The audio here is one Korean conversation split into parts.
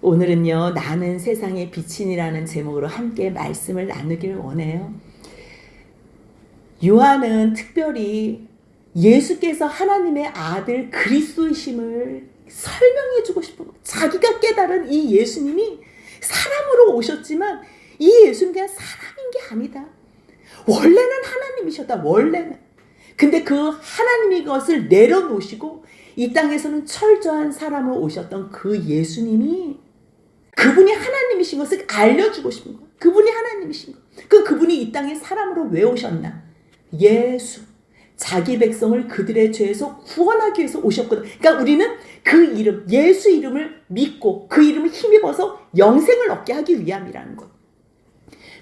오늘은요, 나는 세상의 빛이니라는 제목으로 함께 말씀을 나누길 원해요. 요한은 특별히 예수께서 하나님의 아들 그리스도이심을 설명해 주고 싶은 거예요. 자기가 깨달은 이 예수님이 사람으로 오셨지만 이 예수는 그냥 사람인 게 아니다. 원래는 하나님이셨다. 원래는. 근데 그 하나님의 것을 내려놓으시고 이 땅에서는 철저한 사람으로 오셨던 그 예수님이 그분이 하나님이신 것을 알려주고 싶은 거예요. 그분이 하나님이신 거. 그분이 이 땅에 사람으로 왜 오셨나? 예수. 자기 백성을 그들의 죄에서 구원하기 위해서 오셨거든. 그러니까 우리는 그 이름, 예수 이름을 믿고 그 이름을 힘입어서 영생을 얻게 하기 위함이라는 것.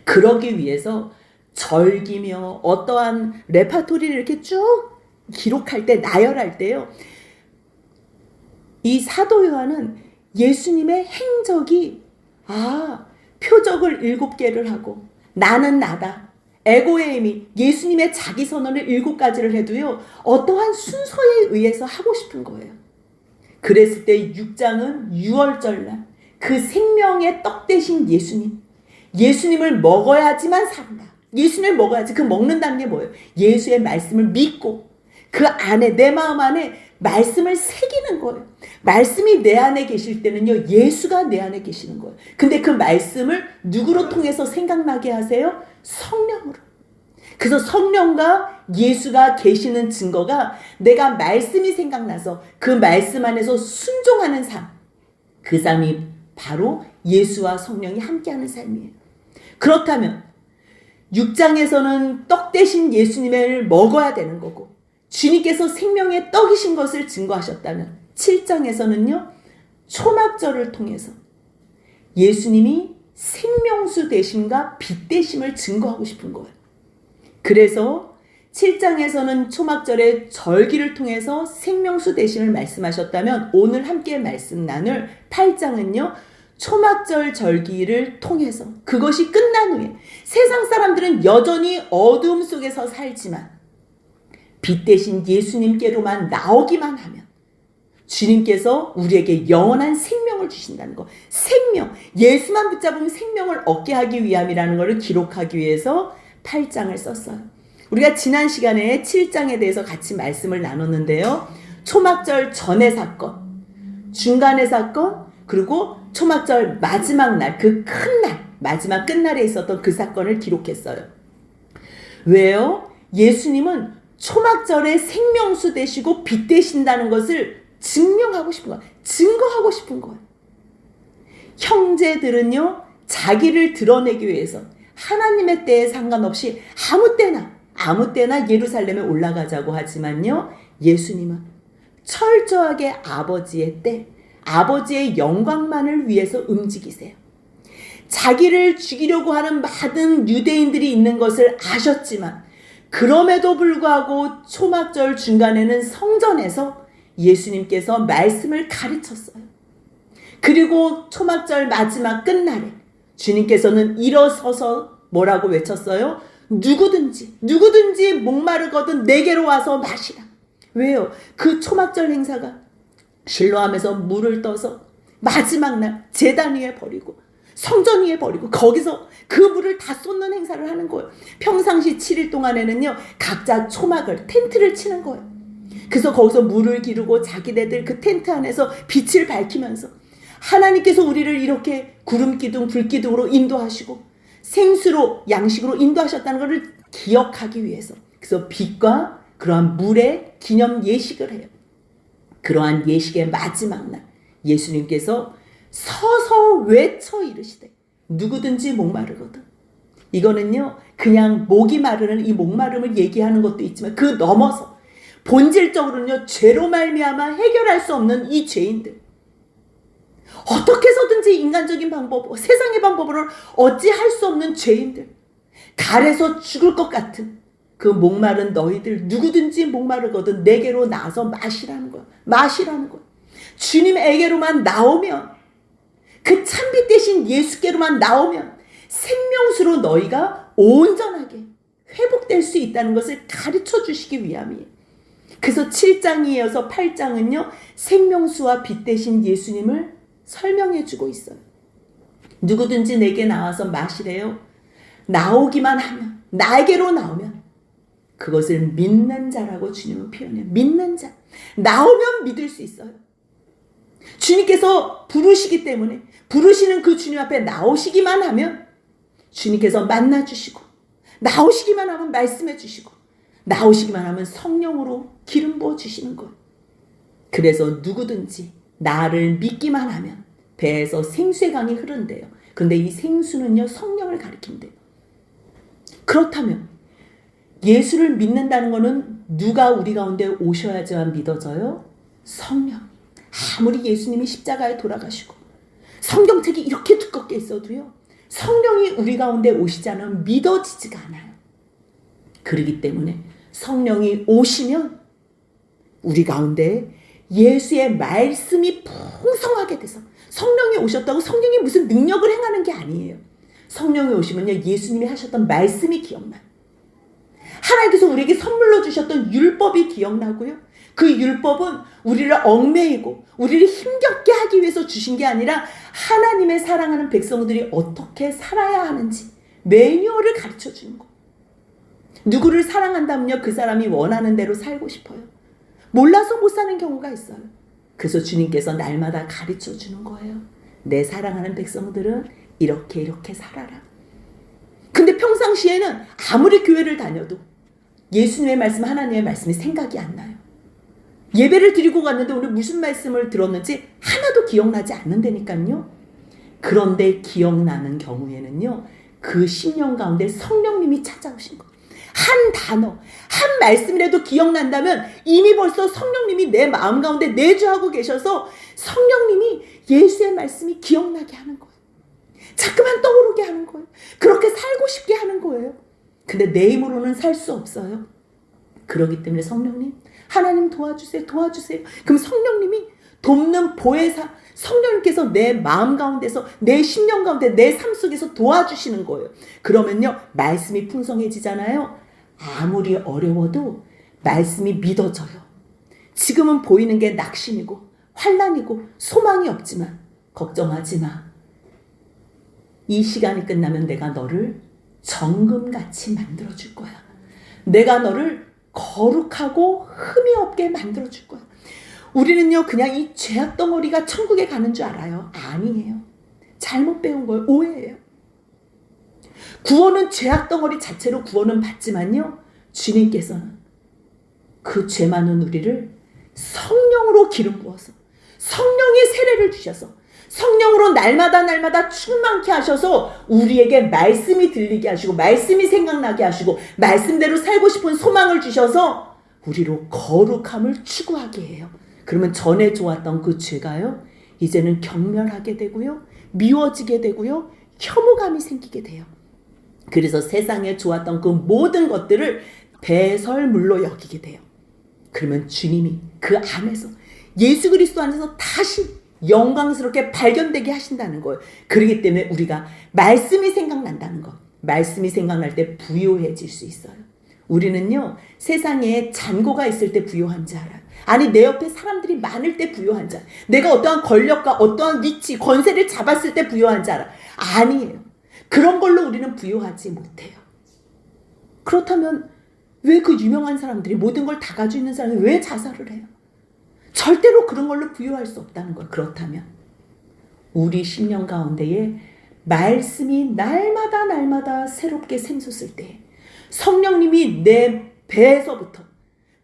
그러기 위해서 절기며 어떠한 레파토리를 이렇게 쭉 기록할 때, 나열할 때요. 이 사도 요한은 예수님의 행적이 표적을 7개를 하고 나는 나다. 에고의 힘이 예수님의 자기 선언을 7가지를 해도요. 어떠한 순서에 의해서 하고 싶은 거예요. 그랬을 때 6장은 유월절날 그 생명의 떡 대신 예수님을 먹어야지만 산다. 예수님을 먹어야지. 그 먹는다는 게 뭐예요? 예수의 말씀을 믿고 그 안에 내 마음 안에 말씀을 새기는 거예요. 말씀이 내 안에 계실 때는요. 예수가 내 안에 계시는 거예요. 근데 그 말씀을 누구로 통해서 생각나게 하세요? 성령으로. 그래서 성령과 예수가 계시는 증거가 내가 말씀이 생각나서 그 말씀 안에서 순종하는 삶. 그 삶이 바로 예수와 성령이 함께하는 삶이에요. 그렇다면 6장에서는 떡 대신 예수님을 먹어야 되는 거고 주님께서 생명의 떡이신 것을 증거하셨다면 7장에서는요. 초막절을 통해서 예수님이 생명수 되심과 빛 되심을 증거하고 싶은 거예요. 그래서 7장에서는 초막절의 절기를 통해서 생명수 되심을 말씀하셨다면 오늘 함께 말씀 나눌 8장은요. 초막절 절기를 통해서 그것이 끝난 후에 세상 사람들은 여전히 어두움 속에서 살지만 빛 대신 예수님께로만 나오기만 하면 주님께서 우리에게 영원한 생명을 주신다는 거. 생명. 예수만 붙잡으면 생명을 얻게 하기 위함이라는 것을 기록하기 위해서 8장을 썼어요. 우리가 지난 시간에 7장에 대해서 같이 말씀을 나눴는데요. 초막절 전의 사건, 중간의 사건, 그리고 초막절 마지막 날, 그 큰 날, 마지막 끝날에 있었던 그 사건을 기록했어요. 왜요? 예수님은 초막절에 생명수 되시고 빛 되신다는 것을 증명하고 싶은 거예요. 증거하고 싶은 거예요. 형제들은요, 자기를 드러내기 위해서 하나님의 때에 상관없이 아무 때나 예루살렘에 올라가자고 하지만요, 예수님은 철저하게 아버지의 때, 아버지의 영광만을 위해서 움직이세요. 자기를 죽이려고 하는 많은 유대인들이 있는 것을 아셨지만 그럼에도 불구하고 초막절 중간에는 성전에서 예수님께서 말씀을 가르쳤어요. 그리고 초막절 마지막 끝날에 주님께서는 일어서서 뭐라고 외쳤어요? 누구든지 목마르거든 내게로 와서 마시라. 왜요? 그 초막절 행사가 실로암에서 물을 떠서 마지막 날 제단 위에 버리고 성전 위에 버리고 거기서 그 물을 다 쏟는 행사를 하는 거예요. 평상시 7일 동안에는요. 각자 초막을 텐트를 치는 거예요. 그래서 거기서 물을 기르고 자기네들 그 텐트 안에서 빛을 밝히면서 하나님께서 우리를 이렇게 구름기둥 불기둥으로 인도하시고 생수로 양식으로 인도하셨다는 것을 기억하기 위해서 그래서 빛과 그러한 물의 기념 예식을 해요. 그러한 예식의 마지막 날 예수님께서 서서 외쳐 이르시되 누구든지 목마르거든. 이거는요 그냥 목이 마르는 이 목마름을 얘기하는 것도 있지만 그 넘어서 본질적으로는요 죄로 말미암아 해결할 수 없는 이 죄인들, 어떻게 해서든지 인간적인 방법, 세상의 방법으로는 어찌할 수 없는 죄인들, 갈에서 죽을 것 같은 그 목마른 너희들 누구든지 목마르거든 내게로 나와서 마시라는 거야. 주님에게로만 나오면, 그 참빛 대신 예수께로만 나오면 생명수로 너희가 온전하게 회복될 수 있다는 것을 가르쳐 주시기 위함이에요. 그래서 7장에 이어서 8장은요 생명수와 빛 대신 예수님을 설명해 주고 있어요. 누구든지 내게 나와서 마시래요. 나오기만 하면, 나에게로 나오면 그것을 믿는 자라고 주님은 표현해요. 믿는 자. 나오면 믿을 수 있어요. 주님께서 부르시기 때문에 부르시는 그 주님 앞에 나오시기만 하면 주님께서 만나주시고, 나오시기만 하면 말씀해 주시고, 나오시기만 하면 성령으로 기름 부어 주시는 거예요. 그래서 누구든지 나를 믿기만 하면 배에서 생수의 강이 흐른대요. 근데 이 생수는요, 성령을 가리킨대요. 그렇다면 예수를 믿는다는 것은 누가 우리 가운데 오셔야지만 믿어져요? 성령. 아무리 예수님이 십자가에 돌아가시고 성경책이 이렇게 두껍게 있어도요, 성령이 우리 가운데 오시지 않으면 믿어지지가 않아요. 그렇기 때문에 성령이 오시면 우리 가운데 예수의 말씀이 풍성하게 돼서, 성령이 오셨다고 성령이 무슨 능력을 행하는 게 아니에요. 성령이 오시면요, 예수님이 하셨던 말씀이 기억나요. 하나님께서 우리에게 선물로 주셨던 율법이 기억나고요. 그 율법은 우리를 얽매이고 우리를 힘겹게 하기 위해서 주신 게 아니라 하나님의 사랑하는 백성들이 어떻게 살아야 하는지 매뉴얼을 가르쳐 주는 거. 누구를 사랑한다면요, 그 사람이 원하는 대로 살고 싶어요. 몰라서 못 사는 경우가 있어요. 그래서 주님께서 날마다 가르쳐 주는 거예요. 내 사랑하는 백성들은 이렇게 살아라. 근데 평상시에는 아무리 교회를 다녀도 예수님의 말씀, 하나님의 말씀이 생각이 안 나요. 예배를 드리고 갔는데 오늘 무슨 말씀을 들었는지 하나도 기억나지 않는다니까요. 그런데 기억나는 경우에는요, 그 10년 가운데 성령님이 찾아오신 거예요. 한 단어, 한 말씀이라도 기억난다면 이미 벌써 성령님이 내 마음 가운데 내주하고 계셔서 성령님이 예수의 말씀이 기억나게 하는 거예요. 자꾸만 떠오르게 하는 거예요. 그렇게 살고 싶게 하는 거예요. 근데 내 힘으로는 살 수 없어요. 그렇기 때문에 성령님, 하나님 도와주세요. 그럼 성령님이 돕는 보혜사, 성령님께서 내 마음 가운데서, 내 심령 가운데, 내 삶 속에서 도와주시는 거예요. 그러면요, 말씀이 풍성해지잖아요. 아무리 어려워도 말씀이 믿어져요. 지금은 보이는 게 낙심이고 환난이고 소망이 없지만 걱정하지 마. 이 시간이 끝나면 내가 너를 정금같이 만들어줄 거야. 내가 너를 거룩하고 흠이 없게 만들어줄 거야. 우리는요, 그냥 이 죄악 덩어리가 천국에 가는 줄 알아요. 아니에요. 잘못 배운 거예요. 오해예요. 구원은 죄악 덩어리 자체로 구원은 받지만요, 주님께서는 그 죄 많은 우리를 성령으로 기름 부어서 성령의 세례를 주셔서 성령으로 날마다 충만케 하셔서 우리에게 말씀이 들리게 하시고 말씀이 생각나게 하시고 말씀대로 살고 싶은 소망을 주셔서 우리로 거룩함을 추구하게 해요. 그러면 전에 좋았던 그 죄가요, 이제는 경멸하게 되고요, 미워지게 되고요, 혐오감이 생기게 돼요. 그래서 세상에 좋았던 그 모든 것들을 배설물로 여기게 돼요. 그러면 주님이 그 안에서, 예수 그리스도 안에서 다시 영광스럽게 발견되게 하신다는 거예요. 그렇기 때문에 우리가 말씀이 생각난다는 거, 말씀이 생각날 때 부요해질 수 있어요. 우리는요, 세상에 잔고가 있을 때 부요한 줄 알아요. 아니, 내 옆에 사람들이 많을 때 부요한 줄 알아요. 내가 어떠한 권력과 어떠한 위치, 권세를 잡았을 때 부요한 줄 알아요. 아니에요. 그런 걸로 우리는 부요하지 못해요. 그렇다면 왜 그 유명한 사람들이, 모든 걸 다 가지고 있는 사람이 왜 자살을 해요? 절대로 그런 걸로 부요할 수 없다는 거예요. 그렇다면 우리 심령 가운데에 말씀이 날마다 새롭게 샘솟을 때, 성령님이 내 배에서부터,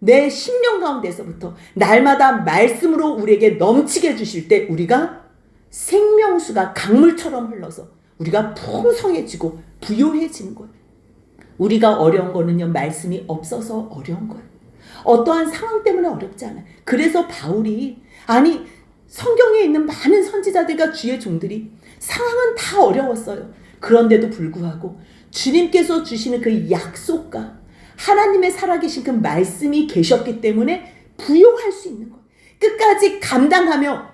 내 심령 가운데서부터 날마다 말씀으로 우리에게 넘치게 해주실 때 우리가 생명수가 강물처럼 흘러서 우리가 풍성해지고 부요해지는 거예요. 우리가 어려운 거는요, 말씀이 없어서 어려운 거예요. 어떠한 상황 때문에 어렵지 않아요. 그래서 바울이, 아니, 성경에 있는 많은 선지자들과 주의 종들이 상황은 다 어려웠어요. 그런데도 불구하고 주님께서 주시는 그 약속과 하나님의 살아계신 그 말씀이 계셨기 때문에 부요할 수 있는 거예요. 끝까지 감당하며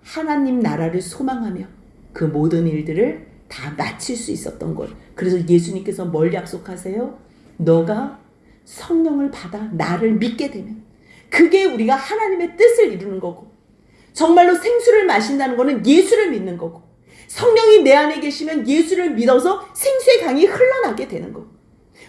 하나님 나라를 소망하며 그 모든 일들을 다 마칠 수 있었던 거예요. 그래서 예수님께서 뭘 약속하세요? 너가 성령을 받아 나를 믿게 되면 그게 우리가 하나님의 뜻을 이루는 거고, 정말로 생수를 마신다는 것은 예수를 믿는 거고, 성령이 내 안에 계시면 예수를 믿어서 생수의 강이 흘러나게 되는 거고,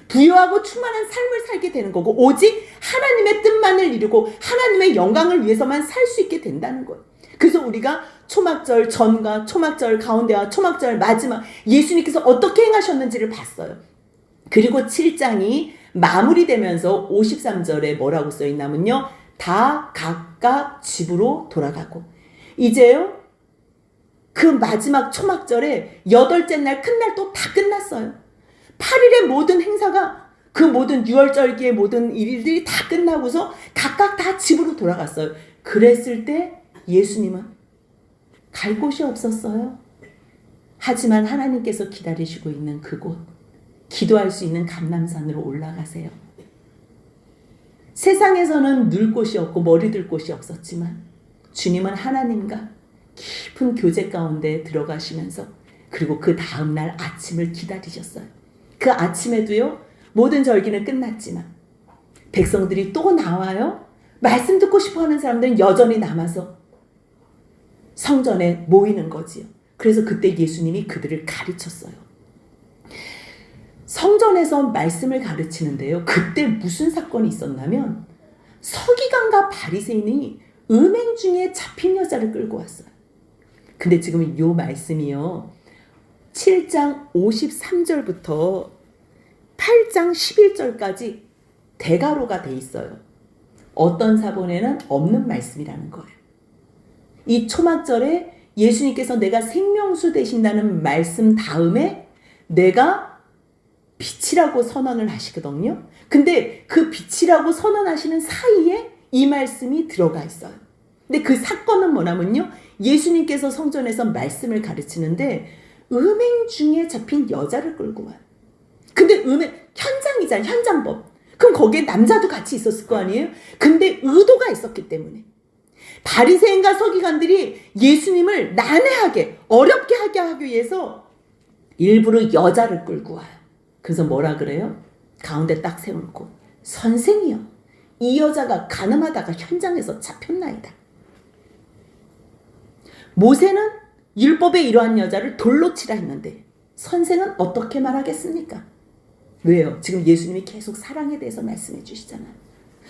부유하고 충만한 삶을 살게 되는 거고, 오직 하나님의 뜻만을 이루고 하나님의 영광을 위해서만 살 수 있게 된다는 거예요. 그래서 우리가 초막절 전과 초막절 가운데와 초막절 마지막 예수님께서 어떻게 행하셨는지를 봤어요. 그리고 7장이 마무리되면서 53절에 뭐라고 써있냐면요, 다 각각 집으로 돌아가고, 이제요 그 마지막 초막절에 8째 날 큰 날 또 다 끝났어요. 8일의 모든 행사가, 그 모든 6월절기의 모든 일들이 다 끝나고서 각각 다 집으로 돌아갔어요. 그랬을 때 예수님은 갈 곳이 없었어요. 하지만 하나님께서 기다리시고 있는 그곳, 기도할 수 있는 감람산으로 올라가세요. 세상에서는 누울 곳이 없고 머리 들 곳이 없었지만 주님은 하나님과 깊은 교제 가운데 들어가시면서, 그리고 그 다음날 아침을 기다리셨어요. 그 아침에도요, 모든 절기는 끝났지만 백성들이 또 나와요. 말씀 듣고 싶어하는 사람들은 여전히 남아서 성전에 모이는 거지요. 그래서 그때 예수님이 그들을 가르쳤어요. 성전에서 말씀을 가르치는데요, 그때 무슨 사건이 있었냐면 서기관과 바리새인이 음행 중에 잡힌 여자를 끌고 왔어요. 근데 지금 이 말씀이요, 7장 53절부터 8장 11절까지 대가로가 돼 있어요. 어떤 사본에는 없는 말씀이라는 거예요. 이 초막절에 예수님께서 내가 생명수 되신다는 말씀 다음에 내가 빛이라고 선언을 하시거든요. 근데 그 빛이라고 선언하시는 사이에 이 말씀이 들어가 있어요. 근데 그 사건은 뭐냐면요, 예수님께서 성전에서 말씀을 가르치는데 음행 중에 잡힌 여자를 끌고 와요. 근데 음행 현장이잖아요. 현장법. 그럼 거기에 남자도 같이 있었을 거 아니에요? 근데 의도가 있었기 때문에 바리새인과 서기관들이 예수님을 난해하게, 어렵게 하게 하기 위해서 일부러 여자를 끌고 와요. 그래서 뭐라 그래요? 가운데 딱 세워놓고, 선생이여, 이 여자가 간음하다가 현장에서 잡혔나이다. 모세는 율법에 이러한 여자를 돌로 치라 했는데 선생은 어떻게 말하겠습니까? 왜요? 지금 예수님이 계속 사랑에 대해서 말씀해 주시잖아요.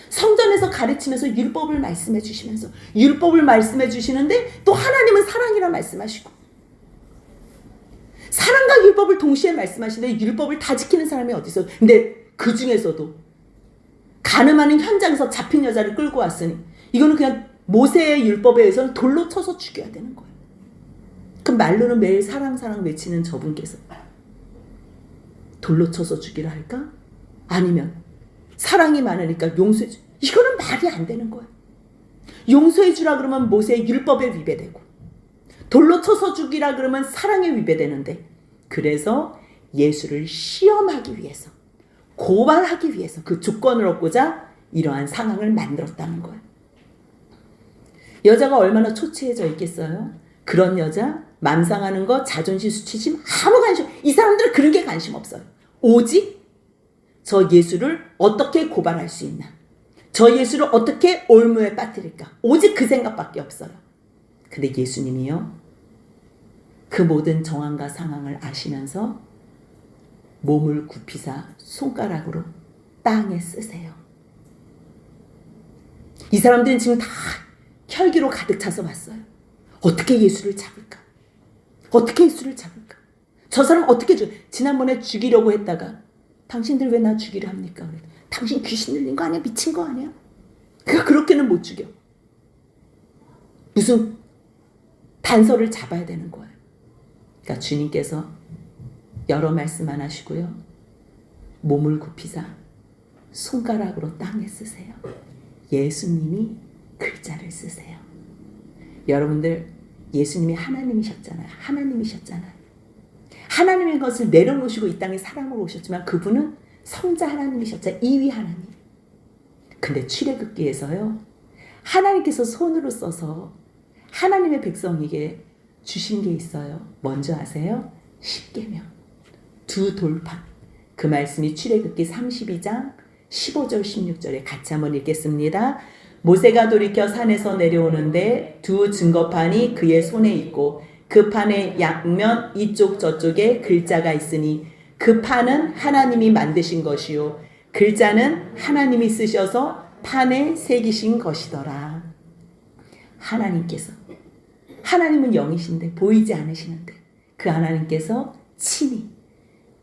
성전에서 가르치면서 율법을 말씀해 주시면서 율법을 말씀해 주시는데 또 하나님은 사랑이라 말씀하시고, 사랑과 율법을 동시에 말씀하시는데 율법을 다 지키는 사람이 어디 있어? 근데 그 중에서도 간음하는 현장에서 잡힌 여자를 끌고 왔으니 이거는 그냥 모세의 율법에 의해서는 돌로 쳐서 죽여야 되는 거예요. 그럼 말로는 매일 사랑 사랑 외치는 저분께서 돌로 쳐서 죽이라 할까? 아니면 사랑이 많으니까 용서해 주, 이거는 말이 안 되는 거예요. 용서해 주라 그러면 모세의 율법에 위배되고, 돌로 쳐서 죽이라 그러면 사랑에 위배되는데, 그래서 예수를 시험하기 위해서, 고발하기 위해서 그 조건을 얻고자 이러한 상황을 만들었다는 거예요. 여자가 얼마나 초췌해져 있겠어요? 그런 여자, 맘상하는 거, 자존심, 수치심 아무 관심, 이 사람들은 그런 게 관심 없어요. 오직 저 예수를 어떻게 고발할 수 있나, 저 예수를 어떻게 올무에 빠뜨릴까, 오직 그 생각밖에 없어요. 근데 예수님이요, 그 모든 정황과 상황을 아시면서 몸을 굽히사 손가락으로 땅에 쓰세요. 이 사람들은 지금 다 혈기로 가득 차서 왔어요. 어떻게 예수를 잡을까? 어떻게 예수를 잡을까? 저 사람 어떻게 지난번에 죽이려고 했다가 당신들 왜 나 죽이려 합니까? 그래. 당신 귀신 들린 거 아니야? 미친 거 아니야? 그렇게는 못 죽여. 무슨 단서를 잡아야 되는 거예요. 그러니까 주님께서 여러 말씀 안 하시고요, 몸을 굽히사 손가락으로 땅에 쓰세요. 예수님이 글자를 쓰세요. 여러분들, 예수님이 하나님이셨잖아요. 하나님이셨잖아요. 하나님의 것을 내려놓으시고 이 땅에 사람으로 오셨지만 그분은 성자 하나님이셨잖아요. 이위 하나님. 근데 출애굽기에서요, 하나님께서 손으로 써서 하나님의 백성에게 주신 게 있어요. 먼저 아세요? 십계명, 두 돌판. 그 말씀이 출애굽기 32장 15절 16절에 같이 한번 읽겠습니다. 모세가 돌이켜 산에서 내려오는데 두 증거판이 그의 손에 있고 그 판의 양면 이쪽 저쪽에 글자가 있으니 그 판은 하나님이 만드신 것이요 글자는 하나님이 쓰셔서 판에 새기신 것이더라. 하나님은 영이신데 보이지 않으시는데 그 하나님께서 친히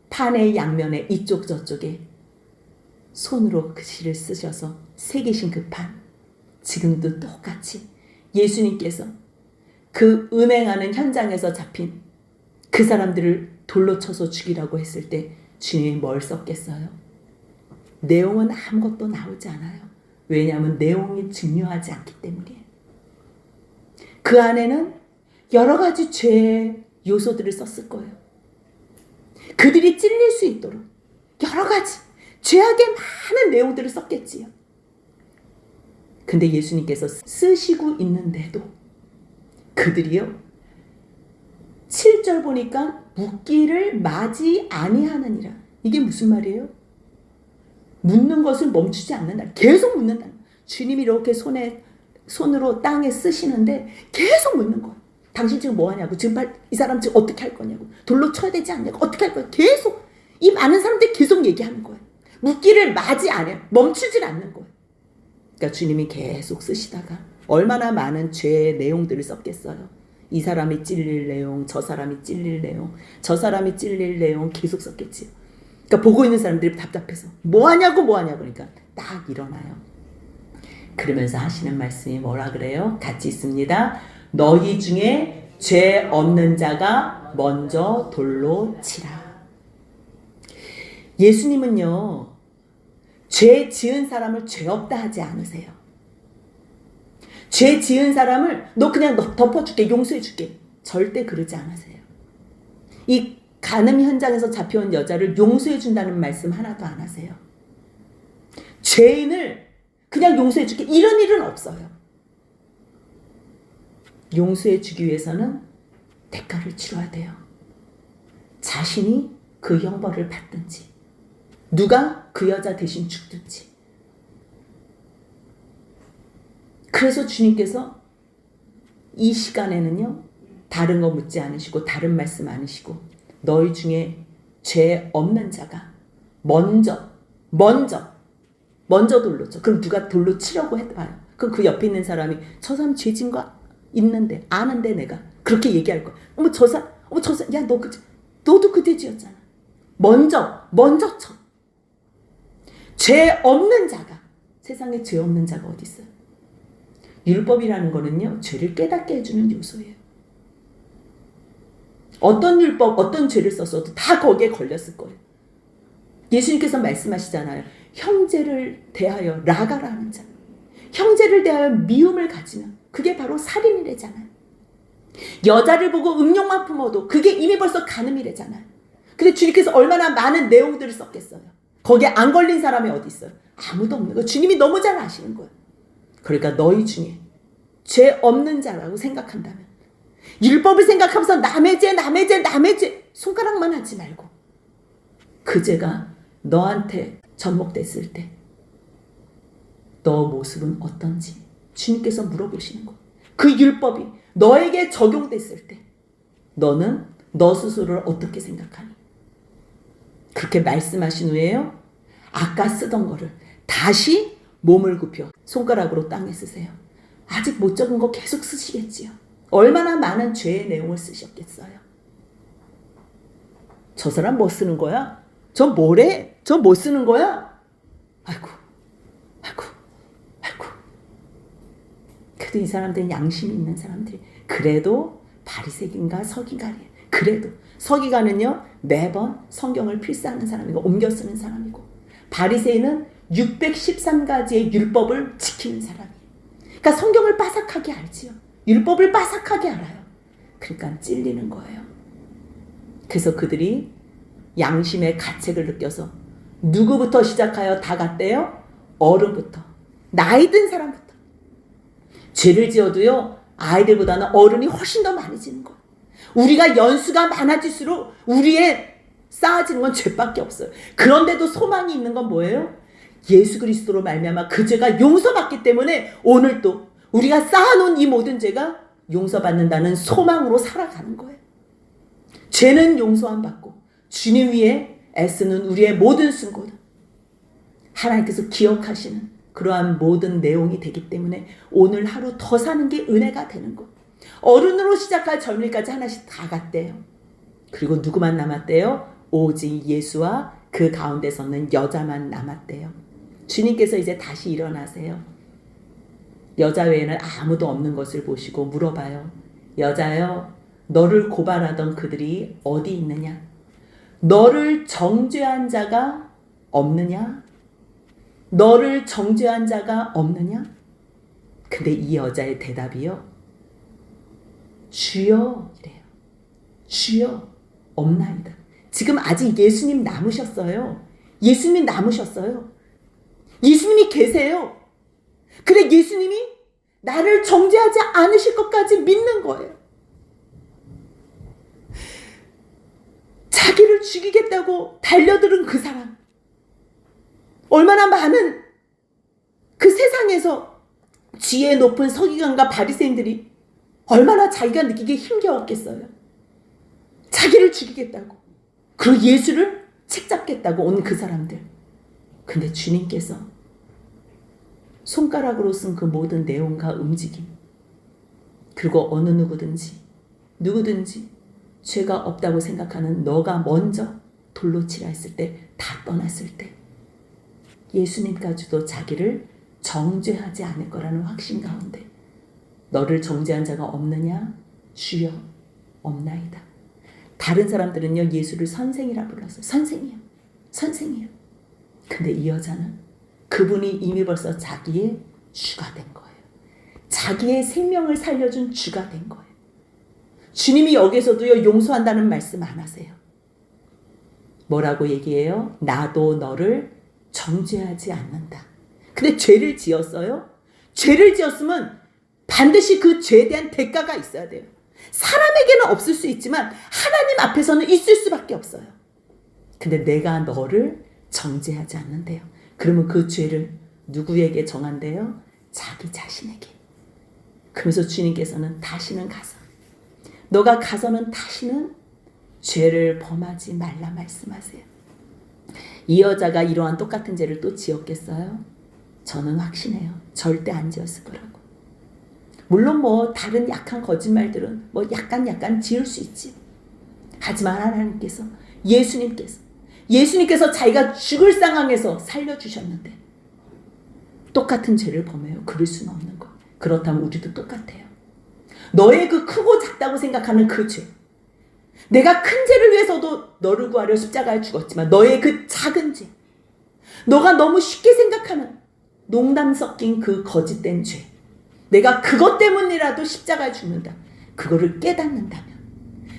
판의 양면에 이쪽 저쪽에 손으로 글씨를 쓰셔서 새기신 그 판, 지금도 똑같이 예수님께서 그 음행하는 현장에서 잡힌 그 사람들을 돌로 쳐서 죽이라고 했을 때 주님이 뭘 썼겠어요? 내용은 아무것도 나오지 않아요. 왜냐하면 내용이 중요하지 않기 때문이에요. 그 안에는 여러 가지 죄의 요소들을 썼을 거예요. 그들이 찔릴 수 있도록 여러 가지 죄악의 많은 내용들을 썼겠지요. 근데 예수님께서 쓰시고 있는데도 그들이요 7절 보니까 묻기를 마지 아니하느니라. 이게 무슨 말이에요? 묻는 것을 멈추지 않는다. 계속 묻는다. 주님이 이렇게 손으로 땅에 쓰시는데 계속 묻는 거예요. 당신 지금 뭐 하냐고. 지금 이 사람 지금 어떻게 할 거냐고. 돌로 쳐야 되지 않냐고. 어떻게 할 거야. 계속 이 많은 사람들이 계속 얘기하는 거예요. 묻기를 마지 않아요. 멈추질 않는 거예요. 그러니까 주님이 계속 쓰시다가 얼마나 많은 죄의 내용들을 썼겠어요. 이 사람이 찔릴 내용, 저 사람이 찔릴 내용, 저 사람이 찔릴 내용 계속 썼겠지요. 그러니까 보고 있는 사람들이 답답해서 뭐 하냐고 그러니까 딱 일어나요. 그러면서 하시는 말씀이 뭐라 그래요? 같이 있습니다. 너희 중에 죄 없는 자가 먼저 돌로 치라. 예수님은요, 죄 지은 사람을 죄 없다 하지 않으세요. 죄 지은 사람을 너 그냥 덮어줄게, 용서해줄게. 절대 그러지 않으세요. 이 간음 현장에서 잡혀온 여자를 용서해준다는 말씀 하나도 안 하세요. 죄인을 그냥 용서해줄게. 이런 일은 없어요. 용서해주기 위해서는 대가를 치러야 돼요. 자신이 그 형벌을 받든지 누가 그 여자 대신 죽든지. 그래서 주님께서 이 시간에는요 다른 거 묻지 않으시고 다른 말씀 안 하시고 너희 중에 죄 없는 자가 먼저 돌로 쳐. 그럼 누가 돌로 치려고 해봐요. 그럼 그 옆에 있는 사람이 저 사람 죄 진 거 있는데 아는데 내가 그렇게 얘기할 거야. 어머 저 사람 야 너도 그 죄지었잖아. 먼저 쳐. 죄 없는 자가, 세상에 죄 없는 자가 어디 있어요? 율법이라는 거는요 죄를 깨닫게 해주는 요소예요. 어떤 율법, 어떤 죄를 썼어도 다 거기에 걸렸을 거예요. 예수님께서 말씀하시잖아요. 형제를 대하여 라가라 하는 자, 형제를 대하여 미움을 가지면 그게 바로 살인이래잖아요. 여자를 보고 음욕만 품어도 그게 이미 벌써 간음이래잖아요. 근데 주님께서 얼마나 많은 내용들을 썼겠어요. 거기에 안 걸린 사람이 어디 있어요? 아무도 없는 거예요. 주님이 너무 잘 아시는 거예요. 그러니까 너희 중에 죄 없는 자라고 생각한다면 율법을 생각하면서 남의 죄 손가락만 하지 말고 그 죄가 너한테 접목됐을 때 너 모습은 어떤지 주님께서 물어보시는 거예요. 그 율법이 너에게 적용됐을 때 너는 너 스스로를 어떻게 생각하니? 그렇게 말씀하신 후에요. 아까 쓰던 거를 다시 몸을 굽혀 손가락으로 땅에 쓰세요. 아직 못 적은 거 계속 쓰시겠지요. 얼마나 많은 죄의 내용을 쓰셨겠어요. 저 사람 뭐 쓰는 거야? 저 뭐래? 저 뭐 쓰는 거야? 아이고. 그래도 이 사람들은 양심이 있는 사람들이 그래도 바리새인가 서기관이에요. 그래도 서기관은요 매번 성경을 필사하는 사람이고 옮겨 쓰는 사람이고 바리새인은 613가지의 율법을 지키는 사람이에요. 그러니까 성경을 빠삭하게 알지요. 율법을 빠삭하게 알아요. 그러니까 찔리는 거예요. 그래서 그들이 양심의 가책을 느껴서 누구부터 시작하여 다 갔대요? 어른부터, 나이 든 사람부터. 죄를 지어도요 아이들보다는 어른이 훨씬 더 많이 지는 거예요. 우리가 연수가 많아질수록 우리의 쌓아지는 건 죄밖에 없어요. 그런데도 소망이 있는 건 뭐예요? 예수 그리스도로 말미암아 그 죄가 용서받기 때문에 오늘 또 우리가 쌓아놓은 이 모든 죄가 용서받는다는 소망으로 살아가는 거예요. 죄는 용서함 받고 주님 위에 애쓰는 우리의 모든 순고는 하나님께서 기억하시는 그러한 모든 내용이 되기 때문에 오늘 하루 더 사는 게 은혜가 되는 것. 어른으로 시작할 젊은이까지 하나씩 다 갔대요. 그리고 누구만 남았대요? 오직 예수와 그 가운데 서는 여자만 남았대요. 주님께서 이제 다시 일어나세요. 여자 외에는 아무도 없는 것을 보시고 물어봐요. 여자여, 너를 고발하던 그들이 어디 있느냐? 너를 정죄한 자가 없느냐? 너를 정죄한 자가 없느냐? 근데 이 여자의 대답이요. 주여 이래요. 주여 없나이다. 지금 아직 예수님 남으셨어요. 예수님 남으셨어요. 예수님이 계세요. 그래 예수님이 나를 정죄하지 않으실 것까지 믿는 거예요. 자기를 죽이겠다고 달려들은 그 사람. 얼마나 많은 그 세상에서 지혜 높은 서기관과 바리새인들이 얼마나 자기가 느끼기에 힘겨웠겠어요. 자기를 죽이겠다고. 그리고 예수를 책잡겠다고 온 그 사람들. 근데 주님께서 손가락으로 쓴 그 모든 내용과 움직임, 그리고 어느 누구든지 죄가 없다고 생각하는 너가 먼저 돌로 치라 했을 때, 다 떠났을 때 예수님까지도 자기를 정죄하지 않을 거라는 확신 가운데 너를 정죄한 자가 없느냐? 주여 없나이다. 다른 사람들은요 예수를 선생이라 불렀어요. 선생이요. 근데 이 여자는 그분이 이미 벌써 자기의 주가 된 거예요. 자기의 생명을 살려준 주가 된 거예요. 주님이 여기서도요 용서한다는 말씀 안 하세요. 뭐라고 얘기해요? 나도 너를 정죄하지 않는다. 근데 죄를 지었어요? 죄를 지었으면 반드시 그 죄에 대한 대가가 있어야 돼요. 사람에게는 없을 수 있지만 하나님 앞에서는 있을 수밖에 없어요. 근데 내가 너를 정죄하지 않는데요. 그러면 그 죄를 누구에게 정한대요? 자기 자신에게. 그러면서 주님께서는 다시는 가서, 너가 가서는 다시는 죄를 범하지 말라 말씀하세요. 이 여자가 이러한 똑같은 죄를 또 지었겠어요? 저는 확신해요. 절대 안 지었을 거라고. 물론 뭐 다른 약한 거짓말들은 뭐 약간 지을 수 있지. 하지만 하나님께서, 예수님께서 자기가 죽을 상황에서 살려주셨는데 똑같은 죄를 범해요. 그럴 수는 없는 거. 그렇다면 우리도 똑같아요. 너의 그 크고 작다고 생각하는 그 죄, 내가 큰 죄를 위해서도 너를 구하려 십자가에 죽었지만 너의 그 작은 죄, 너가 너무 쉽게 생각하는 농담 섞인 그 거짓된 죄, 내가 그것 때문이라도 십자가에 죽는다. 그거를 깨닫는다면,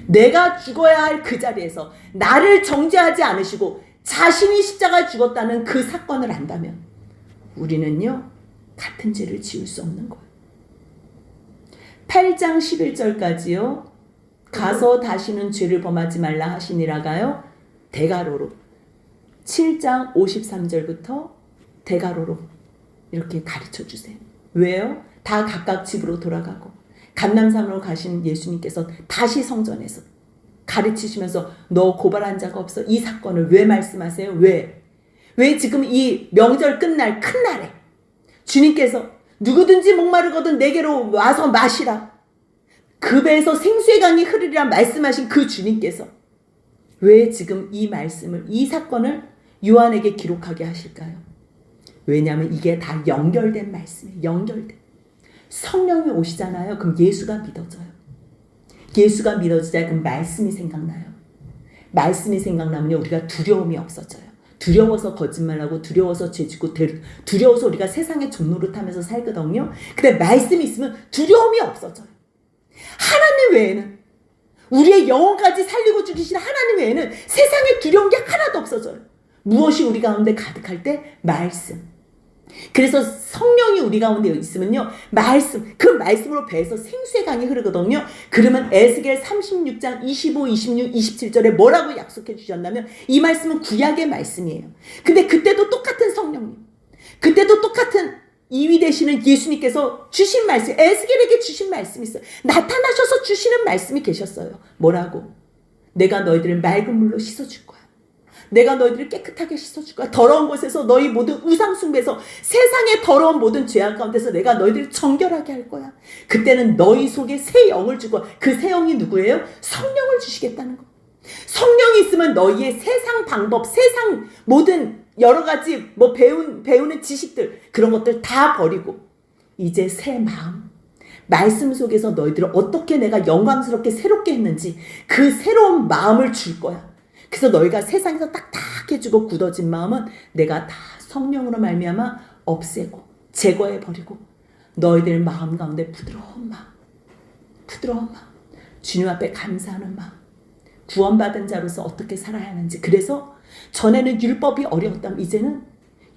내가 죽어야 할 그 자리에서 나를 정죄하지 않으시고 자신이 십자가에 죽었다는 그 사건을 안다면 우리는요 같은 죄를 지을 수 없는 거예요. 8장 11절까지요. 가서 다시는 죄를 범하지 말라 하시니라가요. 대가로로. 7장 53절부터 대가로로 이렇게 가르쳐 주세요. 왜요? 다 각각 집으로 돌아가고 감람산으로 가신 예수님께서 다시 성전에서 가르치시면서 너 고발한 자가 없어. 이 사건을 왜 말씀하세요? 왜 지금 이 명절 끝날 큰 날에 주님께서 누구든지 목마르거든 내게로 와서 마시라. 그 배에서 생수의 강이 흐르리라 말씀하신 그 주님께서 왜 지금 이 말씀을, 이 사건을 요한에게 기록하게 하실까요? 왜냐하면 이게 다 연결된 말씀이에요. 연결된. 성령이 오시잖아요. 그럼 예수가 믿어져요. 예수가 믿어지자 그럼 말씀이 생각나요. 말씀이 생각나면 우리가 두려움이 없어져요. 두려워서 거짓말하고 두려워서 죄짓고 두려워서 우리가 세상의 종노릇하면서 살거든요. 근데 말씀이 있으면 두려움이 없어져요. 하나님 외에는, 우리의 영혼까지 살리고 죽이신 하나님 외에는 세상에 두려운 게 하나도 없어져요. 무엇이 우리 가운데 가득할 때? 말씀. 그래서 성령이 우리 가운데 있으면요, 그 말씀으로 배에서 생수의 강이 흐르거든요. 그러면 에스겔 36장 25, 26, 27절에 뭐라고 약속해 주셨냐면 이 말씀은 구약의 말씀이에요. 근데 그때도 똑같은 성령님, 그때도 똑같은 이위 되시는 예수님께서 주신 말씀, 에스겔에게 주신 말씀이 있어요. 나타나셔서 주시는 말씀이 계셨어요. 뭐라고? 내가 너희들을 맑은 물로 씻어줄 거야. 내가 너희들을 깨끗하게 씻어줄 거야. 더러운 곳에서 너희 모든 우상 숭배에서 세상의 더러운 모든 죄악 가운데서 내가 너희들을 정결하게 할 거야. 그때는 너희 속에 새 영을 주고, 그 새 영이 누구예요? 성령을 주시겠다는 거. 성령이 있으면 너희의 세상 방법, 세상 모든 여러 가지 배우는 지식들, 그런 것들 다 버리고 이제 새 마음, 말씀 속에서 너희들을 어떻게 내가 영광스럽게 새롭게 했는지 그 새로운 마음을 줄 거야. 그래서 너희가 세상에서 딱딱해지고 굳어진 마음은 내가 다 성령으로 말미암아 없애고 제거해버리고 너희들 마음 가운데 부드러운 마음, 주님 앞에 감사하는 마음, 구원받은 자로서 어떻게 살아야 하는지. 그래서 전에는 율법이 어려웠다면 이제는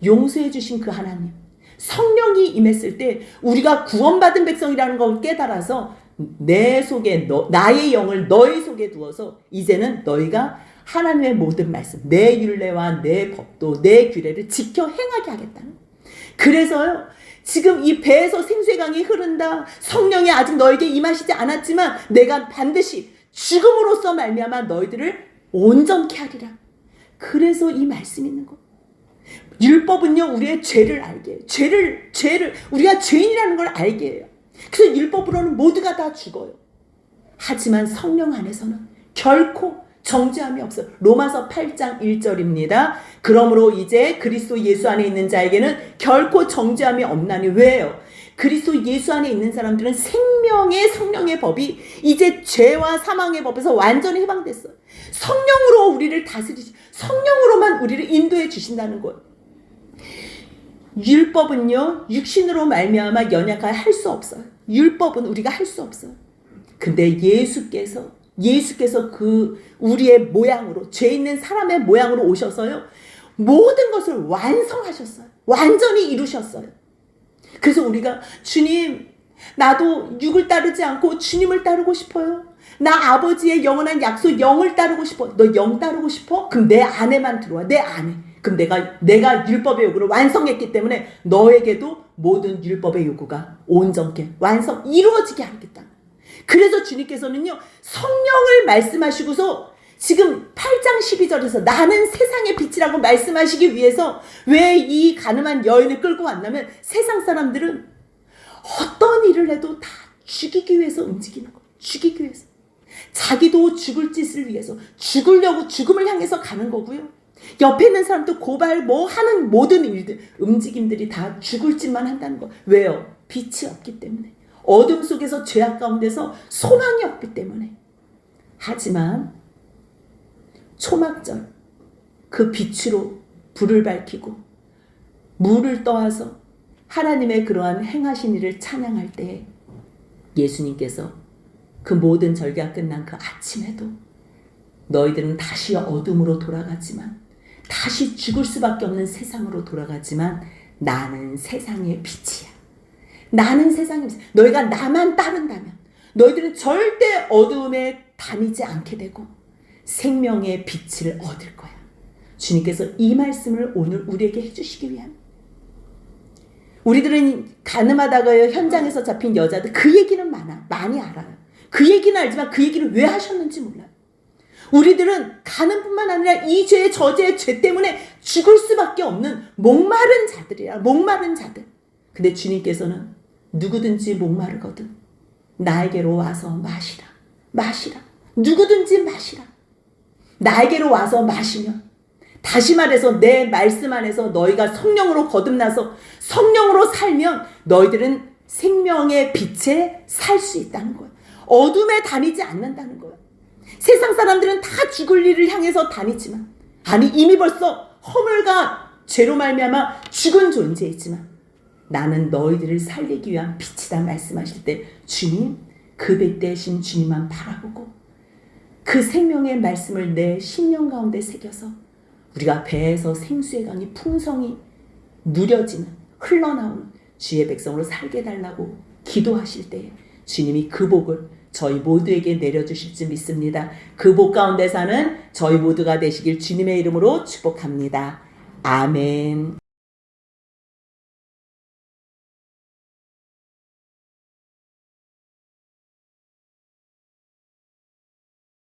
용서해 주신 그 하나님, 성령이 임했을 때 우리가 구원받은 백성이라는 걸 깨달아서 내 속에 나의 영을 너희 속에 두어서 이제는 너희가 하나님의 모든 말씀, 내 율례와 내 법도 내 규례를 지켜 행하게 하겠다는. 그래서요, 지금 이 배에서 생수의 강이 흐른다. 성령이 아직 너에게 임하시지 않았지만 내가 반드시 죽음으로써 말미암아 너희들을 온전케 하리라. 그래서 이 말씀이 있는 거. 율법은요, 우리의 죄를 알게 해요. 죄를 우리가 죄인이라는 걸 알게 해요. 그래서 율법으로는 모두가 다 죽어요. 하지만 성령 안에서는 결코 정죄함이 없어요. 로마서 8장 1절입니다. 그러므로 이제 그리스도 예수 안에 있는 자에게는 결코 정죄함이 없나니. 왜요? 그리스도 예수 안에 있는 사람들은 생명의 성령의 법이 이제 죄와 사망의 법에서 완전히 해방됐어요. 성령으로 우리를 다스리시, 성령으로만 우리를 인도해 주신다는 거예요. 율법은요, 육신으로 말미암아 연약하여 할 수 없어요. 율법은 우리가 할 수 없어요. 근데 예수께서 그 우리의 모양으로, 죄 있는 사람의 모양으로 오셔서요, 모든 것을 완성하셨어요. 완전히 이루셨어요. 그래서 우리가 주님, 나도 육을 따르지 않고 주님을 따르고 싶어요. 나 아버지의 영원한 약속 영을 따르고 싶어. 너 영 따르고 싶어? 그럼 내 안에만 들어와. 내 안에. 그럼 내가 율법의 요구를 완성했기 때문에 너에게도 모든 율법의 요구가 온전케 완성 이루어지게 하겠다. 그래서 주님께서는요, 성령을 말씀하시고서 지금 8장 12절에서 나는 세상의 빛이라고 말씀하시기 위해서 왜 이 가늠한 여인을 끌고 왔냐면, 세상 사람들은 어떤 일을 해도 다 죽이기 위해서 움직이는 거예요. 죽이기 위해서. 자기도 죽을 짓을 위해서, 죽으려고 죽음을 향해서 가는 거고요. 옆에 있는 사람도 하는 모든 일들, 움직임들이 다 죽을 짓만 한다는 거. 왜요? 빛이 없기 때문에. 어둠 속에서 죄악 가운데서 소망이 없기 때문에. 하지만 초막절 그 빛으로 불을 밝히고 물을 떠와서 하나님의 그러한 행하신 일을 찬양할 때 예수님께서 그 모든 절기가 끝난 그 아침에도 너희들은 다시 어둠으로 돌아가지만, 다시 죽을 수밖에 없는 세상으로 돌아가지만 나는 세상의 빛이야. 나는 세상의 빛이야. 너희가 나만 따른다면 너희들은 절대 어두움에 다니지 않게 되고 생명의 빛을 얻을 거야. 주님께서 이 말씀을 오늘 우리에게 해주시기 위한. 우리들은 가늠하다가 현장에서 잡힌 여자들 그 얘기는 많이 알아요. 그 얘기는 알지만 그 얘기를 왜 하셨는지 몰라요. 우리들은 가늠뿐만 아니라 이 죄의 저죄의 죄 때문에 죽을 수밖에 없는 목마른 자들이야. 목마른 자들. 근데 주님께서는 누구든지 목마르거든 나에게로 와서 마시라. 누구든지 마시라. 나에게로 와서 마시면, 다시 말해서 내 말씀 안에서 너희가 성령으로 거듭나서 성령으로 살면 너희들은 생명의 빛에 살 수 있다는 거예요. 어둠에 다니지 않는다는 거예요. 세상 사람들은 다 죽을 일을 향해서 다니지만, 아니 이미 벌써 허물과 죄로 말미암아 죽은 존재이지만 나는 너희들을 살리기 위한 빛이다 말씀하실 때 주님, 그 빛 대신 주님만 바라보고 그 생명의 말씀을 내 심령 가운데 새겨서 우리가 배에서 생수의 강이 풍성히 누려지는, 흘러나오는 주의 백성으로 살게 달라고 기도하실 때 주님이 그 복을 저희 모두에게 내려주실 줄 믿습니다. 그 복 가운데 사는 저희 모두가 되시길 주님의 이름으로 축복합니다. 아멘.